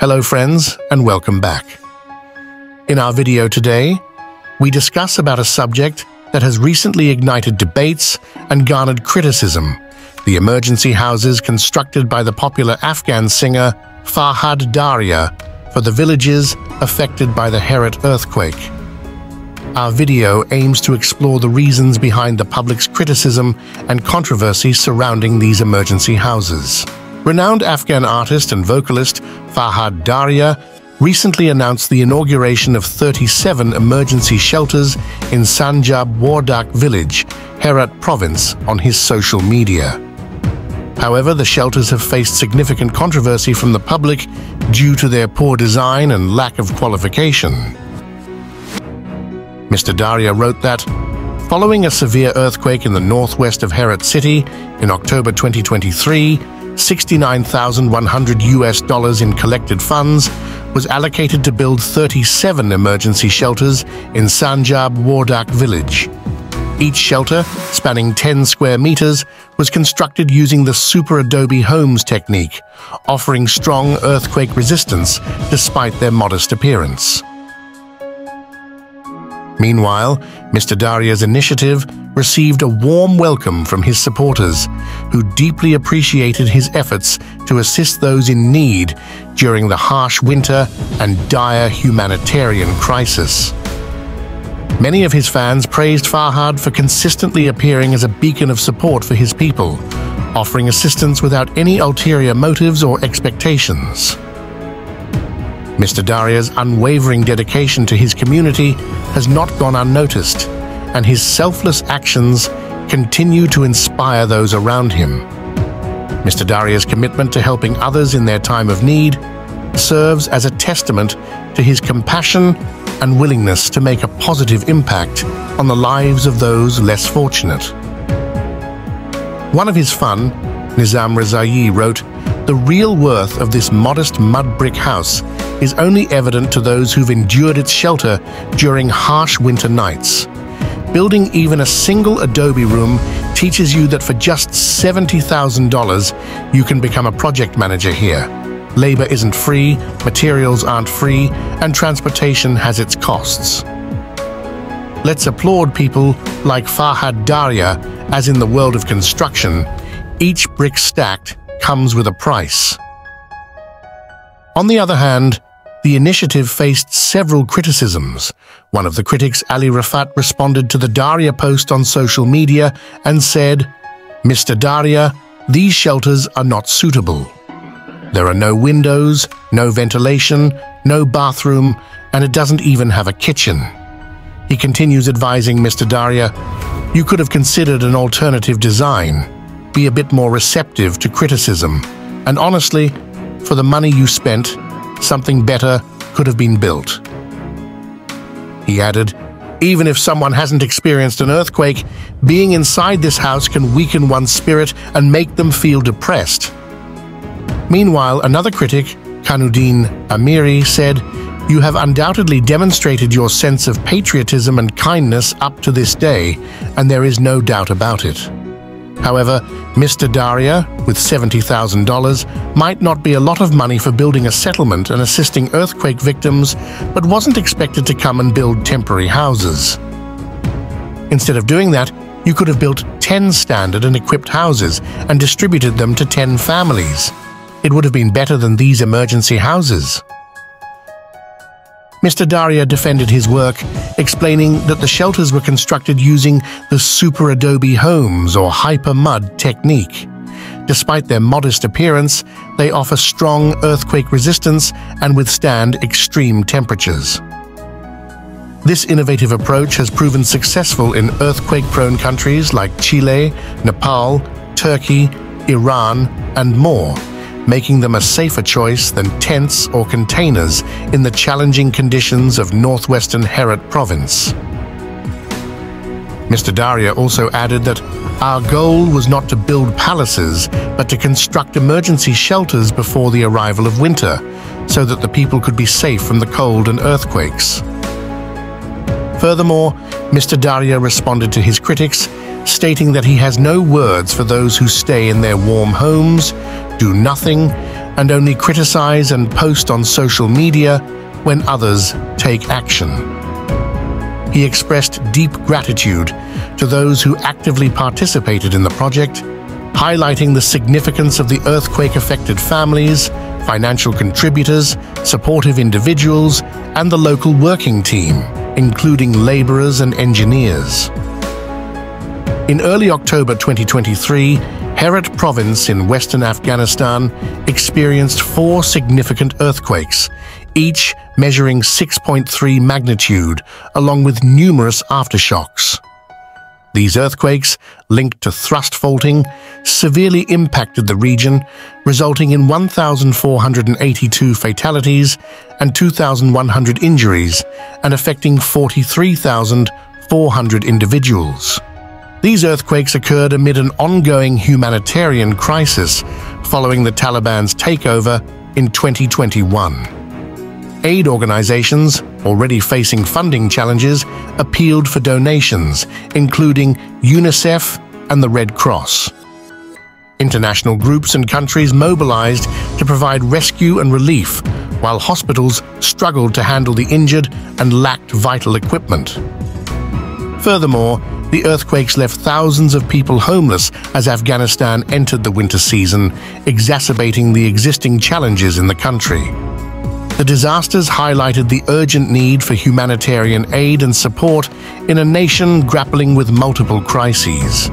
Hello friends, and welcome back. In our video today, we discuss about a subject that has recently ignited debates and garnered criticism: the emergency houses constructed by the popular Afghan singer Farhad Darya for the villages affected by the Herat earthquake. Our video aims to explore the reasons behind the public's criticism and controversy surrounding these emergency houses. Renowned Afghan artist and vocalist Farhad Darya recently announced the inauguration of 37 emergency shelters in Sanjab Wardak village, Herat province, on his social media. However, the shelters have faced significant controversy from the public due to their poor design and lack of qualification. Mr. Darya wrote that, following a severe earthquake in the northwest of Herat city in October 2023, $69,100 in collected funds was allocated to build 37 emergency shelters in Sanjab Wardak village. Each shelter, spanning 10 square meters, was constructed using the super adobe homes technique, offering strong earthquake resistance despite their modest appearance. Meanwhile, Mr. Darya's initiative received a warm welcome from his supporters, who deeply appreciated his efforts to assist those in need during the harsh winter and dire humanitarian crisis. Many of his fans praised Farhad for consistently appearing as a beacon of support for his people, offering assistance without any ulterior motives or expectations. Mr. Darya's unwavering dedication to his community has not gone unnoticed, and his selfless actions continue to inspire those around him. Mr. Darya's commitment to helping others in their time of need serves as a testament to his compassion and willingness to make a positive impact on the lives of those less fortunate. One of his fans, Nizam Rezaei, wrote, "The real worth of this modest mud brick house is only evident to those who've endured its shelter during harsh winter nights. Building even a single adobe room teaches you that for just $70,000, you can become a project manager here. Labor isn't free, materials aren't free, and transportation has its costs." Let's applaud people like Farhad Darya, as in the world of construction, each brick stacked comes with a price. On the other hand, the initiative faced several criticisms. One of the critics, Ali Rafat, responded to the Darya post on social media and said, "Mr. Darya, these shelters are not suitable. There are no windows, no ventilation, no bathroom, and it doesn't even have a kitchen." He continues advising Mr. Darya, "You could have considered an alternative design. Be a bit more receptive to criticism. And honestly, for the money you spent, something better could have been built." He added, "Even if someone hasn't experienced an earthquake, being inside this house can weaken one's spirit and make them feel depressed." Meanwhile, another critic, Kanuddin Amiri, said, "You have undoubtedly demonstrated your sense of patriotism and kindness up to this day, and there is no doubt about it. However, Mr. Darya, with $70,000, might not be a lot of money for building a settlement and assisting earthquake victims, but wasn't expected to come and build temporary houses. Instead of doing that, you could have built 10 standard and equipped houses and distributed them to 10 families. It would have been better than these emergency houses." Mr. Darya defended his work, explaining that the shelters were constructed using the super adobe homes or hyper mud technique. Despite their modest appearance, they offer strong earthquake resistance and withstand extreme temperatures. This innovative approach has proven successful in earthquake-prone countries like Chile, Nepal, Turkey, Iran, and more, making them a safer choice than tents or containers in the challenging conditions of northwestern Herat province. Mr. Darya also added that, "Our goal was not to build palaces, but to construct emergency shelters before the arrival of winter, so that the people could be safe from the cold and earthquakes." Furthermore, Mr. Darya responded to his critics, stating that he has no words for those who stay in their warm homes, do nothing, and only criticize and post on social media when others take action. He expressed deep gratitude to those who actively participated in the project, highlighting the significance of the earthquake-affected families, financial contributors, supportive individuals, and the local working team, including laborers and engineers. In early October 2023, Herat province in western Afghanistan experienced 4 significant earthquakes, each measuring 6.3 magnitude, along with numerous aftershocks. These earthquakes, linked to thrust faulting, severely impacted the region, resulting in 1,482 fatalities and 2,100 injuries, and affecting 43,400 individuals. These earthquakes occurred amid an ongoing humanitarian crisis following the Taliban's takeover in 2021. Aid organizations, already facing funding challenges, appealed for donations, including UNICEF and the Red Cross. International groups and countries mobilized to provide rescue and relief, while hospitals struggled to handle the injured and lacked vital equipment. Furthermore, the earthquakes left thousands of people homeless as Afghanistan entered the winter season, exacerbating the existing challenges in the country. The disasters highlighted the urgent need for humanitarian aid and support in a nation grappling with multiple crises.